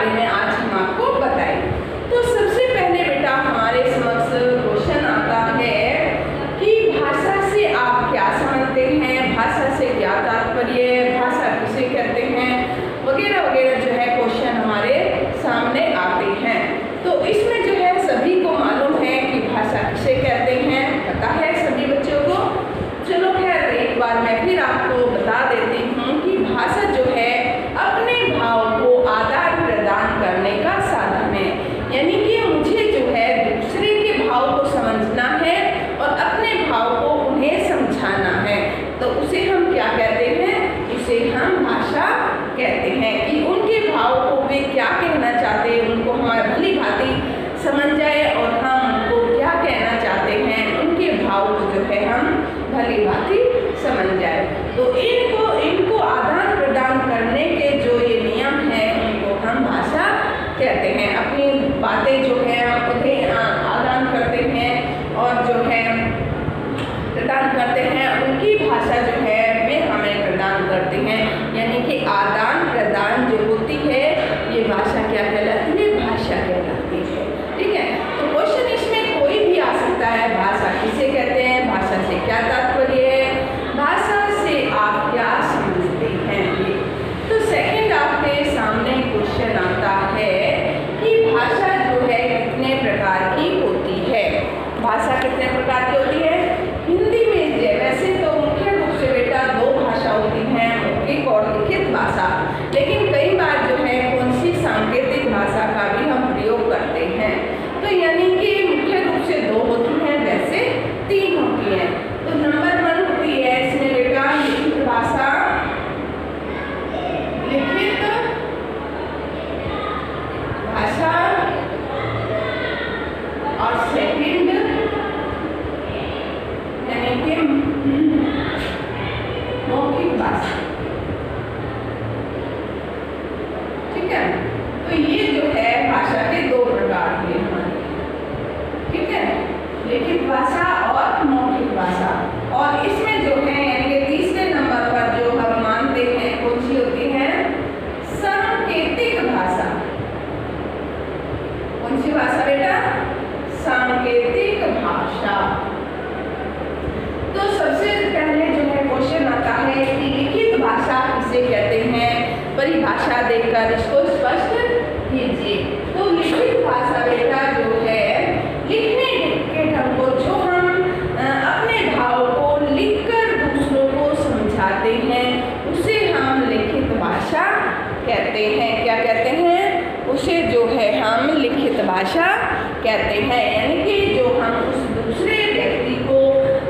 बारे में आज हम आपको बताएंगे। तो सबसे पहले बेटा हमारे समक्ष क्वेश्चन आता है कि भाषा से आप क्या समझते हैं, भाषा से क्या तात्पर्य है, भाषा किसे कहते हैं, वगैरह वगैरह जो है क्वेश्चन हमारे सामने आते हैं। तो इसमें जो है सभी को मालूम है कि भाषा किसे कहते हैं, पता है सभी बच्चों को। चलो खैर एक बार मैं फिर आपको बता देती हूँ कि भाषा जो है अपने भाव को आदान प्रदान करने का साधन है। यानी कि मुझे जो है दूसरे के भाव को समझना है और अपने भाव को उन्हें समझाना है, तो उसे हम क्या कहते हैं, उसे हम भाषा कहते हैं। कि उनके भाव को वे क्या कहना चाहते हैं उनको हमारे भली भांति समझ जाए और हम उनको क्या कहना चाहते हैं उनके भाव को जो है हम भली भांति समझ जाए। तो इनको आदान प्रदान करने के जो ये नियम हैं उनको हम भाषा कहते हैं। अपनी बातें जो है हम उन्हें आदान करते हैं और जो है प्रदान करते हैं, उनकी भाषा जो है वे हमें प्रदान करते हैं। यानी कि आदान प्रदान जो होती है ये भाषा क्या कहलाती है, भाषा कहलाती है। ठीक है, तो क्वेश्चन इसमें कोई भी आ सकता है, भाषा किसे कहते हैं, भाषा से क्या तात्पर्य है, भाषा से आप क्या समझते हैं। तो सेकंड आपके सामने क्वेश्चन आता है कि भाषा जो है कितने प्रकार की होती है। भाषा कितने प्रकार की होती है, हिंदी में वैसे तो मुख्य रूप से बेटा दो भाषा होती हैं, मौखिक और लिखित भाषा। लेकिन कई बार जो है कौन सी सांकेतिक भाषा का भी हम प्रयोग करते हैं। तो यानी कि मुख्य रूप से दो होती हैं, वैसे तीन होती हैं। तो नंबर 1 होती है इसमें बेटा लिखित भाषा, लिखित भाषा, और सेकंड यानी कि मौखिक भाषा। ठीक है, तो ये जो है भाषा के दो प्रकार के हमारे, ठीक है, लिखित भाषा और मौखिक भाषा। और इसमें जो है यानी कि तीसरे नंबर पर जो हम मानते हैं कौन सी होती है, सांकेतिक भाषा। कौन सी भाषा बेटा, सांकेतिक भाषा। तो सबसे पहले जो है क्वेश्चन आता है कि लिखित भाषा किसे कहते हैं, परिभाषा देकर इसको स्पष्ट कीजिए। तो लिखित भाषा बेटा जो है लिखने के ढंग को, जो हम अपने भाव को लिखकर दूसरों को समझाते हैं उसे हम लिखित भाषा कहते हैं। क्या कहते हैं, उसे जो है हम लिखित भाषा कहते हैं। यानी कि जो हम उस दूसरे व्यक्ति को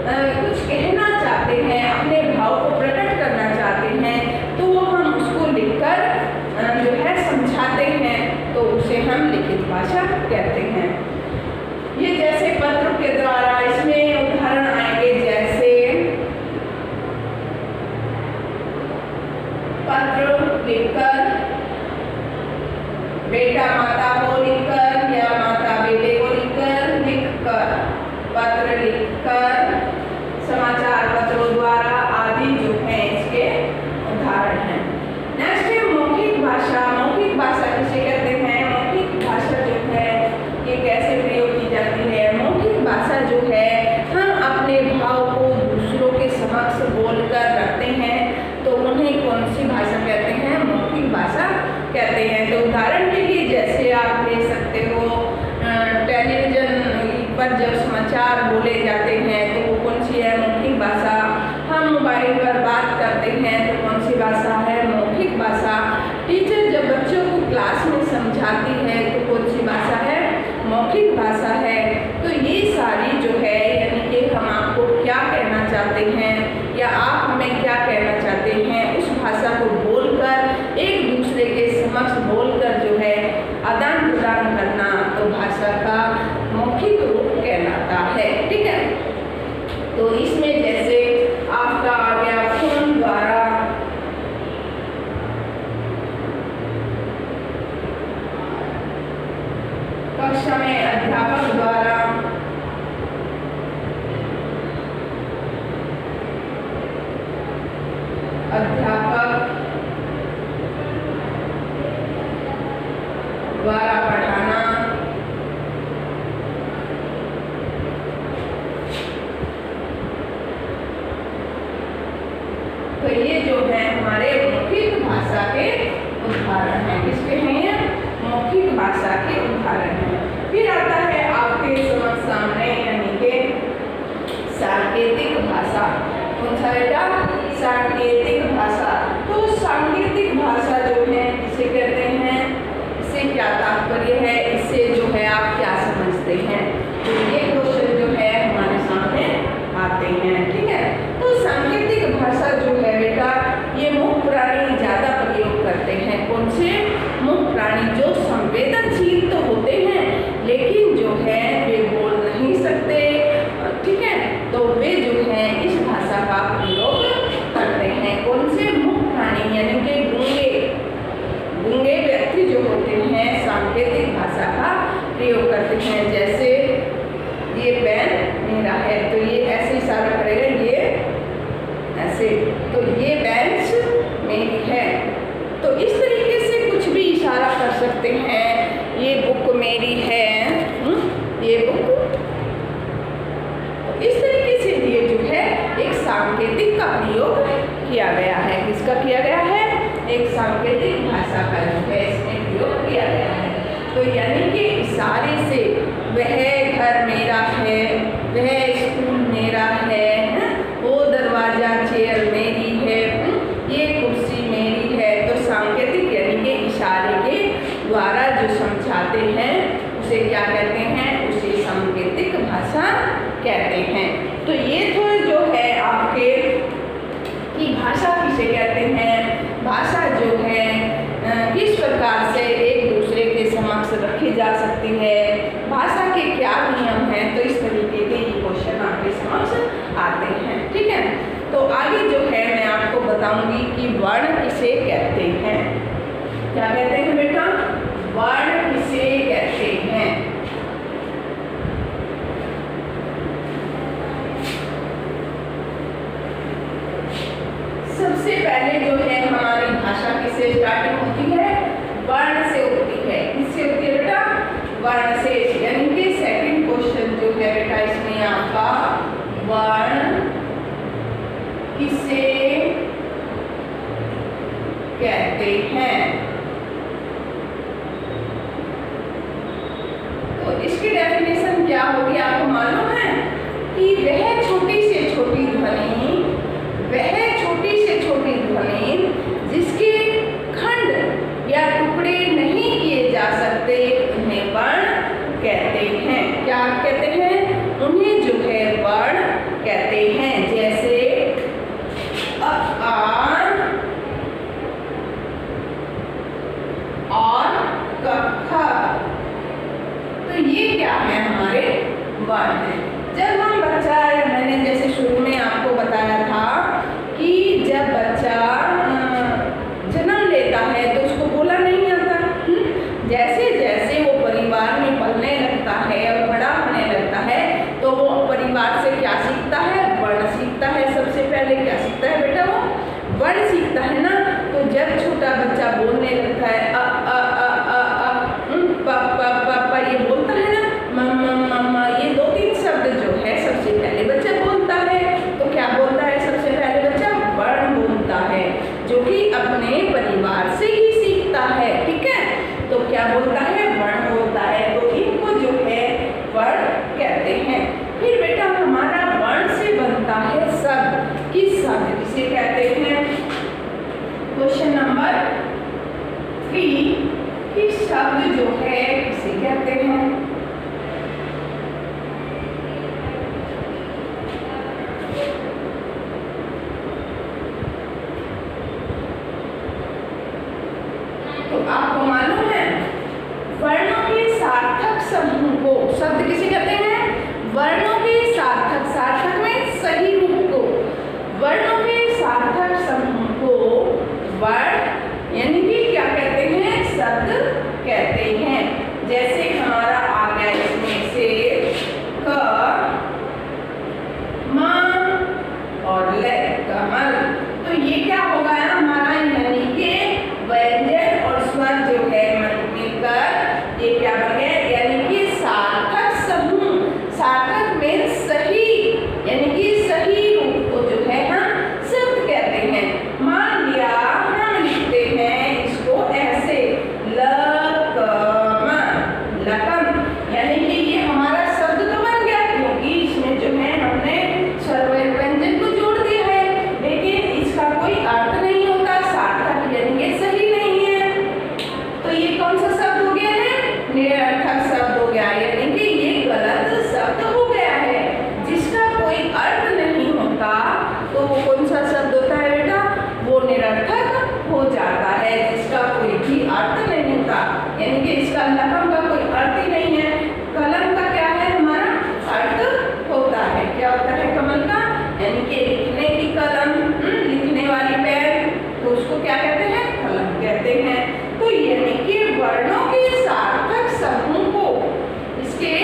कुछ कहना चाहते हैं, अपने भाव को प्रकट करना चाहते हैं, तो वो हम उसको लिखकर जो है समझाते हैं, तो उसे हम लिखित भाषा कहते हैं। ये जैसे पत्र के द्वारा, इसमें उदाहरण आएंगे जैसे पत्र लिखकर, बेटा माता को लिखकर या माता बेटे को लिखकर, पत्र लिखकर, समाचार पत्रों द्वारा आदि जो है इसके उदाहरण हैं। नेक्स्ट है मौखिक भाषा। मौखिक भाषा किसे कहते हैं, मौखिक भाषा जो है ये कैसे प्रयोग की जाती है। मौखिक भाषा जो है हम अपने भाव को दूसरों के समक्ष बोलकर रखते हैं, तो उन्हें कौन सी भाषा कहते हैं, मौखिक भाषा कहते हैं। तो उदाहरण के लिए जैसे आप ले सकते हो टेलीविजन पर जब समाचार बोले जाते हैं तो वो कौन सी है, मौखिक भाषा। हम मोबाइल पर बात करते हैं तो कौन सी भाषा है, मौखिक भाषा। टीचर जब बच्चों को क्लास में समझाती है तो कौन सी भाषा है, मौखिक भाषा है। तो ये सारी जो है यानी कि हम आपको क्या कहना चाहते हैं या आप हमें क्या कहना चाहते हैं उस भाषा को बोलकर, एक दूसरे के समक्ष बोलकर जो है आदान प्रदान करना, तो भाषा का मौखिक रूप कहलाता है। ठीक है, तो इसमें जैसे आपका आ गया फोन द्वारा, कक्षा में अध्यापक द्वारा, तो ये जो है हमारे मौखिक भाषा के उदाहरण हैं। किसके हैं ये? मौखिक भाषा के उदाहरण हैं। फिर आता है आपके समक्ष सामने यानी कि सांकेतिक भाषा। कौन सा बेटा? सांकेतिक भाषा। तो सांकेतिक भाषा जो है इसे कहते हैं, इससे क्या तात्पर्य है, इससे जो है आप क्या समझते हैं, तो ये क्वेश्चन जो है हमारे सामने आते हैं। ठीक है, तो सांकेतिक भाषा जो है बेटा ये मुख प्राणी ज्यादा प्रयोग करते हैं। कौन से? मुख प्राणी जो संवेदनशील तो होते हैं लेकिन जो है वे बोल नहीं सकते। ठीक है, तो वे जो है इस भाषा का प्रयोग करते हैं। कौन से? मुख प्राणी यानी कि गूंगे व्यक्ति जो होते हैं सांकेतिक भाषा का प्रयोग करते हैं। जैसे ये पेन मेरा है तो ये ऐसे इशारा करेगा, ये ऐसे, तो ये बेंच मेरी है। तो इस तरीके से कुछ भी इशारा कर सकते हैं। ये बुक मेरी है, ये बुक। तो इस तरीके से ये जो है एक सांकेतिक का प्रयोग किया गया है। किसका किया गया है? एक सांकेतिक भाषा का जो है इसमें प्रयोग किया गया है। तो यानी कि इशारे से वह घर मेरा है, वह स्कूल मेरा है, वो दरवाजा चेयर मेरी है, ये कुर्सी मेरी है। तो सांकेतिक यानी कि इशारे के द्वारा जो समझाते हैं उसे क्या कहते हैं? उसे सांकेतिक भाषा कहते हैं। तो ये तो जो है आपके कि भाषा किसे कहते हैं, भाषा जो है किस प्रकार से एक दूसरे के समक्ष रखी जा सकती है, भाषा के क्या नियम हैं, तो इस तरीके के ये क्वेश्चन आपके समक्ष आते हैं। ठीक है, तो आगे जो है मैं आपको बताऊंगी कि वर्ण किसे कहते हैं। क्या कहते हैं बेटा? वर्ण किसे कहते हैं। सबसे पहले जो है हमारी भाषा किससे स्टार्टिंग होती है? वर्ण से होती है। किससे होती है बेटा? वर्ण से। यानी कि सेकंड क्वेश्चन जो है बेटा इसमें आपका वर्ण किसे कहते हैं। तो इसकी डेफिनेशन क्या होगी आपको मालूम है कि वह छोटी से छोटी ध्वनि, वह छोटी से छोटी ध्वनि जिसके खंड या टुकड़े नहीं किए जा सकते उन्हें वर्ण कहते हैं। क्या कहते हैं? उन्हें जो है वर्ण कहते हैं। जैसे अ, आ और क, ख। तो ये क्या है? हमारे वर्ण है। जब हम बच्चा, मैंने जैसे शुरू में आपको बताया था कि जब बच्चा जन्म लेता है तो उसको बोला नहीं आता। जैसे जैसे वो परिवार में पलने लगता है और बड़ा होने लगता है तो वो परिवार से क्या सीखता है? वर्ण सीखता है। सबसे पहले क्या सीखता है बेटा? वो वर्ण सीखता है ना। तो जब छोटा बच्चा बोलने लगता है अ अ अ अ अ प प प प ये बोलता है ना, मम्मा मम्मा, ये 2-3 शब्द जो है सबसे पहले बच्चा बोलता है। तो क्या बोलता है? सबसे पहले बच्चा वर्ण बोलता है, जो कि अपने परिवार से ही सीखता है। ठीक है, तो क्या बोलता है? वर्ण बोलता है। तो इनको जो है वर्ण कहते हैं। फिर बेटा हमारा वर्ण से बनता है शब्द। किस शब्द किसे कहते हैं? क्वेश्चन नंबर 3 कि शब्द जो है किसे कहते हैं? तो आपको मालूम है वर्णों के सार्थक समूह को शब्द किसे कहते हैं? वर्णों के सार्थक, सार्थक में सही रूप को, वर्णों के सार्थक समूह को वर्ण यानी कि क्या कहते हैं? शब्द कहते हैं। जैसे हमारा आ गया इसमें से क, म और ल, कमल। तो ये क्या होगा हमारा? यानी कि व्यंजन और स्वर जो है मिलकर ये क्या बन गया? यानी कि सार्थक समूह। सार्थक में सही, यानी कि सही रूप को जो है हम कोई अर्थ नहीं होता, सार्थक यानी कि सही नहीं है। तो ये कौन सा शब्द हो गया है? निरर्थक शब्द हो गया, यानी कि ये गलत शब्द हो गया है। जिसका कोई अर्थ नहीं होता तो वो कौन सा शब्द होता है बेटा? वो निरर्थक हो जाता है। जिसका कोई भी अर्थ नहीं होता, यानी कि इसका लकम का कोई अर्थ ही नहीं है। कलम का क्या है? हमारा अर्थ होता है। क्या होता है कमल का? यानी कि लिखने की कलम, लिखने वाली पेन, तो उसको क्या कहते हैं? कलम कहते हैं। तो यानी कि वर्णों के सार्थक समूह को, इसके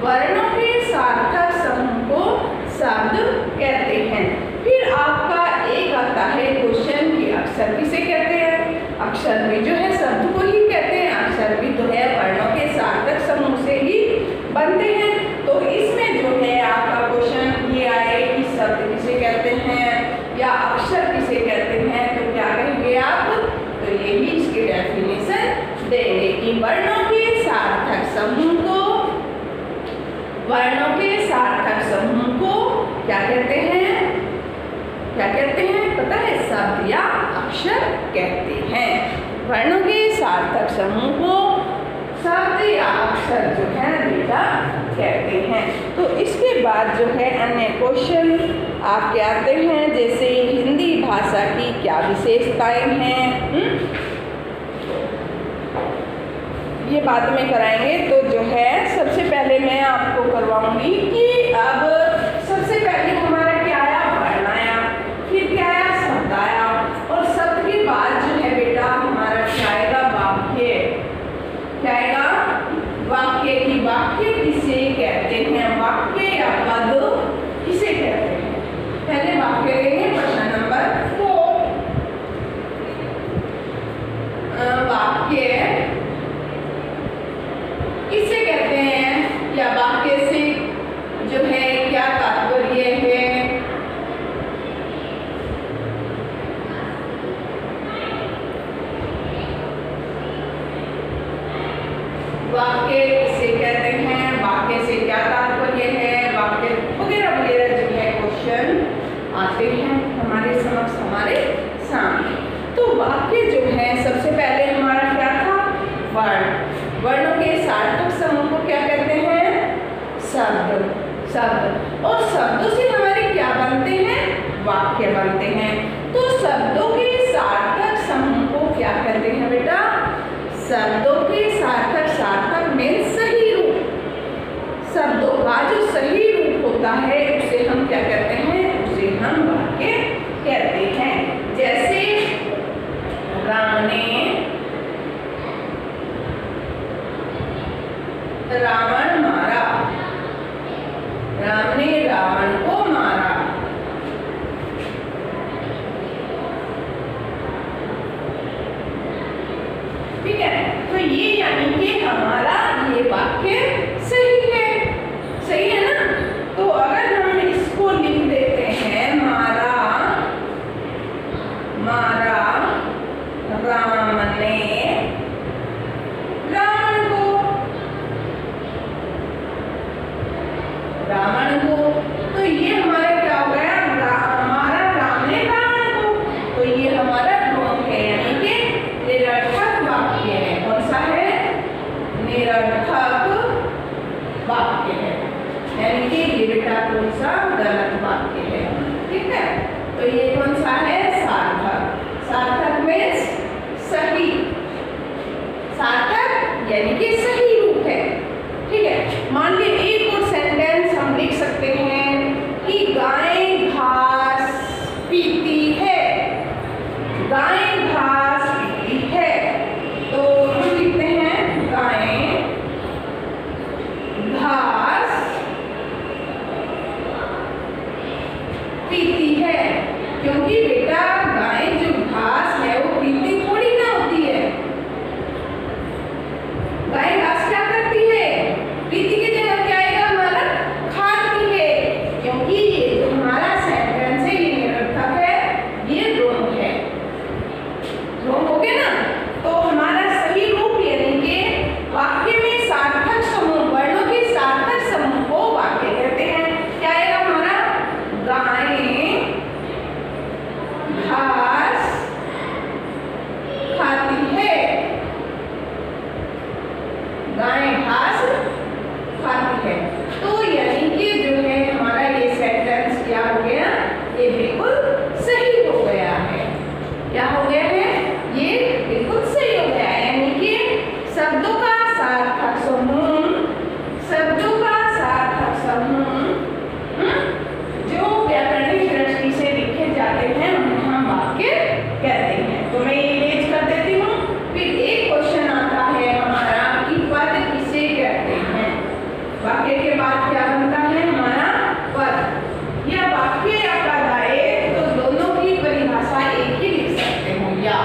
वर्णों के सार्थक समूह को शब्द कहते हैं। फिर आपका एक आता है क्वेश्चन कि अक्षर किसे कहते हैं? अक्षर भी जो है शब्द को ही कहते हैं। अक्षर भी तो है वर्णों के सार्थक समूह से ही बनते हैं। तो इसमें जो है आपका क्वेश्चन ये आए कि शब्द किसे कहते हैं या अक्षर किसे कहते हैं, तो क्या कहेंगे आप? तो ये भी इसके डेफिनेशन देंगे कि वर्णों के सार्थक समूह को, वर्णों के सार्थक समूह को क्या कहते हैं? क्या कहते हैं पता है? शब्द या अक्षर कहते हैं। वर्णों के सार्थक समूह को शब्द या अक्षर जो है बेटा कहते हैं। तो इसके बाद जो है अन्य क्वेश्चन आपके आते हैं, जैसे हिंदी भाषा की क्या विशेषताएं हैं, ये बाद में कराएंगे। तो जो है सबसे पहले मैं आपको करवाऊंगी कि अब सबसे पहले हमारा क्या आया? वर्ण आया, फिर क्या आया? शब्द आया, और शब्द के बाद जो है बेटा हमारा क्या आएगा? वाक्य। क्या आएगा? वाक्य। की वाक्य किसे कहते हैं? वाक्य या पद किसे कहते हैं? पहले वाक्य लेंगे, प्रश्न नंबर 4। वाक्य किसे कहते हैं या वाक्य से जो है क्या तात्पर्य है? वाक्य किसे कहते हैं? वाक्य से क्या तात्पर्य है? वाक्य वगैरह वगैरह जो है क्वेश्चन आते हैं हमारे समक्ष, हमारे सामने। तो वाक्य जो है सबसे पहले हमारा क्या था? वर्ण। वर्णों के सार्थक समूह को क्या कहते हैं? शब्द। शब्द, और शब्दों से हमारे क्या बनते हैं? वाक्य बनते हैं। तो शब्दों के सार्थक समूह को क्या कहते हैं बेटा? शब्दों के सार्थक, सार्थक में सही रूप, शब्दों का जो सही रूप होता है उसे हम क्या कहते हैं? उसे हम वाक्य कहते हैं। जैसे राम ने रावण मारा, राम ने रावण को मारा। ठीक है, तो ये यानी कि हमारा ये वाक्य सही है। सही है ना? तो अगर हम इसको लिख देते हैं, मारा, मारा राम ने रावण को, रावण को, तो ये हमारा क्या हो गया? हमारा राम ने रावण को, तो ये हमारा ढोंग है, यानी कि निरर्थक वाक्य है। कौन सा है? निरर्थक हम वाक्य कहते हैं। तो मैं ये इरेज कर देती हूँ। फिर एक क्वेश्चन आता है हमारा कि पद किसे कहते हैं। वाक्य के बाद क्या बनता है हमारा पद। या वाक्य या पद आए तो दोनों की परिभाषा एक ही लिख सकते हो। या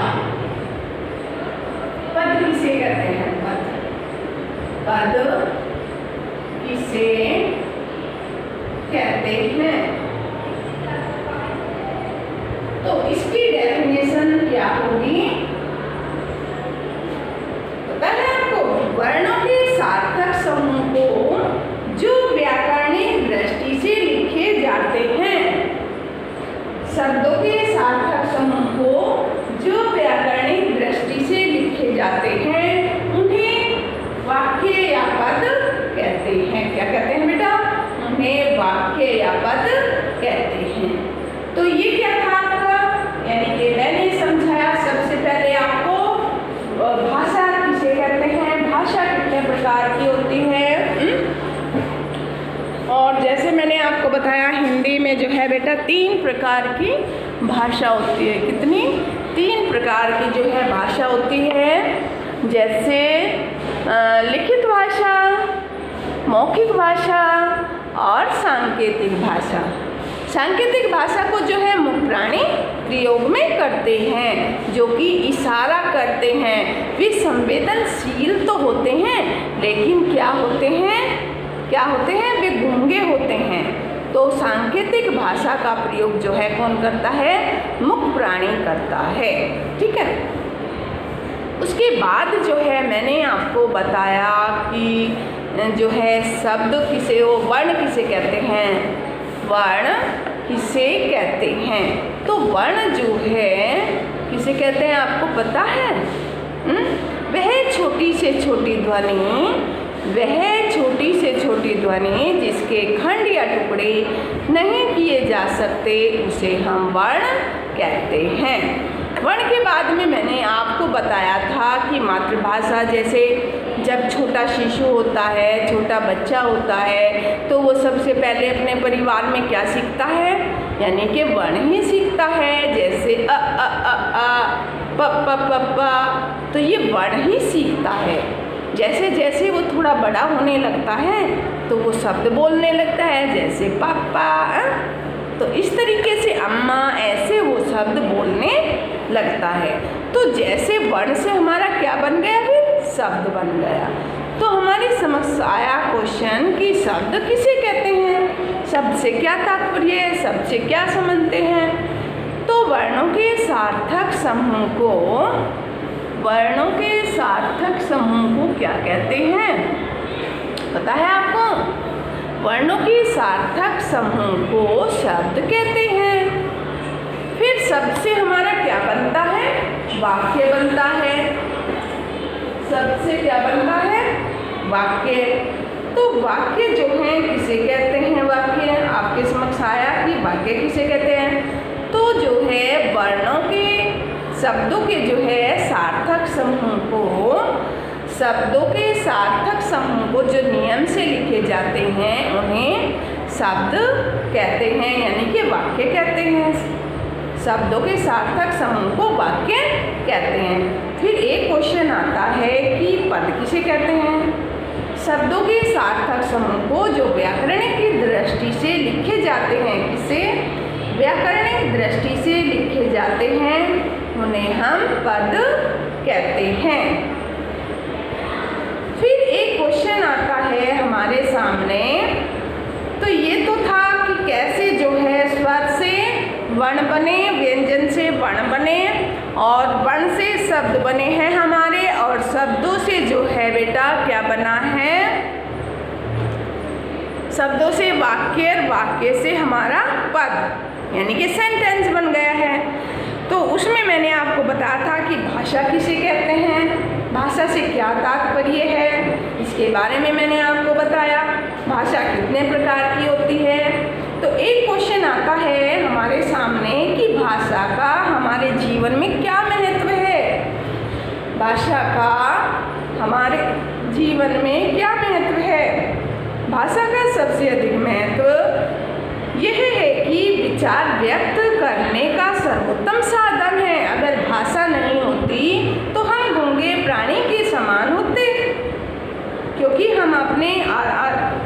पद किसे कहते हैं। पद किसे कहते हैं। तो इसकी डेफिनेशन क्या होगी पता है आपको। वर्णों के सार्थक समूह को जो व्याकरणिक दृष्टि से लिखे जाते हैं। शब्दों के सार्थक समूह को जो व्याकरणिक दृष्टि से लिखे जाते हैं उन्हें वाक्य या पद कहते हैं। क्या कहते हैं बेटा। उन्हें वाक्य या पद कहते हैं। तो ये क्या था आपका, यानी कि मैंने समझाया सबसे पहले आपको भाषा किसे कहते हैं, भाषा कितने प्रकार की होती है। और जैसे मैंने आपको बताया हिंदी में जो है बेटा 3 प्रकार की भाषा होती है। कितनी 3 प्रकार की जो है भाषा होती है। जैसे लिखित भाषा, मौखिक भाषा और सांकेतिक भाषा। सांकेतिक भाषा को जो है मुख्य प्राणी प्रयोग में करते हैं, जो कि इशारा करते हैं। वे संवेदनशील तो होते हैं लेकिन क्या होते हैं वे गूंगे होते हैं। तो सांकेतिक भाषा का प्रयोग जो है कौन करता है, मुख्य प्राणी करता है। ठीक है। उसके बाद जो है मैंने आपको बताया कि जो है शब्द किसे वर्ण किसे कहते हैं, वर्ण किसे कहते हैं। तो वर्ण जो है किसे कहते हैं आपको पता है। वह छोटी से छोटी ध्वनि जिसके खंड या टुकड़े नहीं किए जा सकते उसे हम वर्ण कहते हैं। वर्ण के बाद में मैंने आपको बताया था कि मातृभाषा, जैसे जब छोटा शिशु होता है, छोटा बच्चा होता है, तो वो सबसे पहले अपने परिवार में क्या सीखता है, यानी कि वर्ण ही सीखता है। जैसे अ अ अ अ प प प प, तो ये वर्ण ही सीखता है। जैसे जैसे वो थोड़ा बड़ा होने लगता है तो वो शब्द बोलने लगता है, जैसे पापा। तो इस तरीके से अम्मा, ऐसे वो शब्द बोलने लगता है। तो जैसे वर्ण से हमारा क्या बन गया, फिर शब्द बन गया। तो हमारे समक्ष आया क्वेश्चन कि शब्द किसे कहते हैं, शब्द से क्या तात्पर्य है, शब्द से क्या समझते हैं। तो वर्णों के सार्थक समूह को क्या कहते हैं, पता है आपको। वर्णों के सार्थक समूह को शब्द कहते हैं। फिर शब्द से हमारा क्या बनता है, वाक्य बनता है। शब्द से क्या बनता है, वाक्य। तो वाक्य जो है किसे कहते हैं, वाक्य आपके समक्ष आया कि वाक्य किसे कहते हैं। तो जो है वर्णों के, शब्दों के जो है सार्थक समूह को, जो नियम से लिखे जाते हैं उन्हें शब्द कहते हैं, यानी कि वाक्य कहते हैं। शब्दों के सार्थक समूह को वाक्य कहते हैं। फिर एक क्वेश्चन आता है कि पद किसे कहते हैं। शब्दों के सार्थक समूह को जो व्याकरणिक की दृष्टि से लिखे जाते हैं, किसे, व्याकरणिक दृष्टि से लिखे जाते हैं, उन्हें हम पद कहते हैं। फिर एक क्वेश्चन आता है हमारे सामने। तो ये तो था कि कैसे जो है स्वर से वर्ण बने, व्यंजन से वर्ण बने, और वर्ण से शब्द बने हैं हमारे, और शब्दों से जो है बेटा क्या बना है, शब्दों से वाक्य, वाक्य से हमारा पद, यानी कि सेंटेंस बन गया है। तो उसमें मैंने आपको बताया था कि भाषा किसे कहते हैं, भाषा से क्या तात्पर्य है, इसके बारे में मैंने आपको बताया। भाषा कितने प्रकार की होती है। तो एक क्वेश्चन आता है हमारे सामने कि भाषा का हमारे जीवन में क्या महत्व है, भाषा का हमारे जीवन में क्या महत्व है। भाषा का सबसे अधिक महत्व यह है कि ही विचार व्यक्त करने का सर्वोत्तम साधन है। अगर भाषा नहीं होती तो हम गूंगे प्राणी के समान होते, क्योंकि हम अपने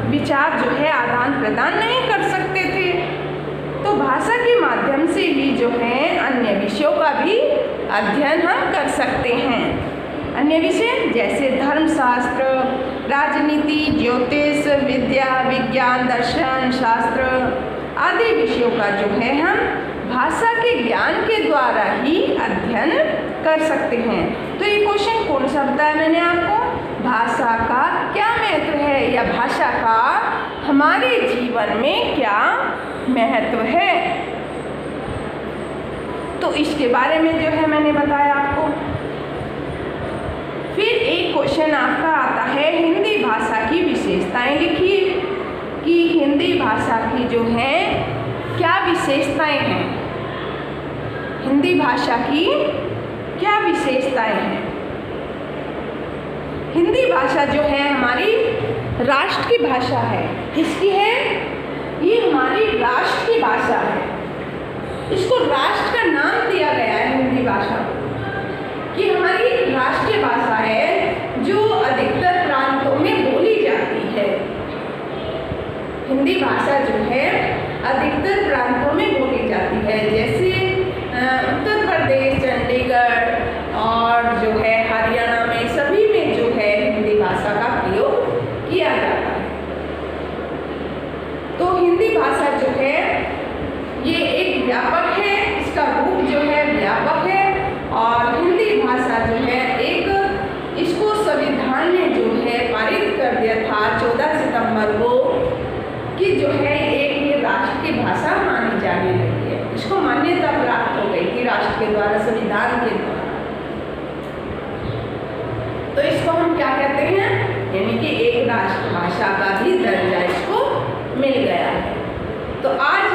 विचार जो है आदान प्रदान नहीं कर सकते थे। तो भाषा के माध्यम से ही जो है अन्य विषयों का भी अध्ययन हम कर सकते हैं। अन्य विषय जैसे धर्मशास्त्र, राजनीति, ज्योतिष, विद्या, विज्ञान, दर्शन शास्त्र आदि विषयों का जो है हम भाषा के ज्ञान के द्वारा ही अध्ययन कर सकते हैं। तो ये क्वेश्चन कौन सा बताया मैंने आपको? भाषा का क्या महत्व है या भाषा का हमारे जीवन में क्या महत्व है, तो इसके बारे में जो है मैंने बताया आपको। फिर एक क्वेश्चन आपका आता है हिंदी भाषा की विशेषताएं लिखिए कि हिंदी भाषा की जो है क्या विशेषताएं हैं, हिंदी भाषा की क्या विशेषताएं हैं। हिंदी भाषा जो है हमारी राष्ट्र की भाषा है। किसकी है? ये हमारी राष्ट्र की भाषा है। इसको राष्ट्र का नाम दिया गया है हिंदी भाषा कि हमारी राष्ट्रीय भाषा है जो अधिकतर प्रांतों में बोली जाती है। हिंदी भाषा जो है अधिकतर प्रांतों में बोली जाती है, जैसे उत्तर प्रदेश, चंडीगढ़ और जो है हरियाणा में सभी में जो है हिंदी भाषा का प्रयोग किया जाता है। तो हिंदी भाषा जो है ये एक व्यापक है, इसका रूप जो है व्यापक है। और हिंदी भाषा जो है एक इसको संविधान ने जो है पारित कर दिया था 14 सितंबर को कि जो है एक ये राष्ट्र की भाषा मानी जाने लगी है। इसको मान्यता प्राप्त हो गई थी राष्ट्र के द्वारा, संविधान के द्वारा। तो इसको हम क्या कहते हैं, यानी कि एक राष्ट्रभाषा का भी दर्जा इसको मिल गया है। तो आज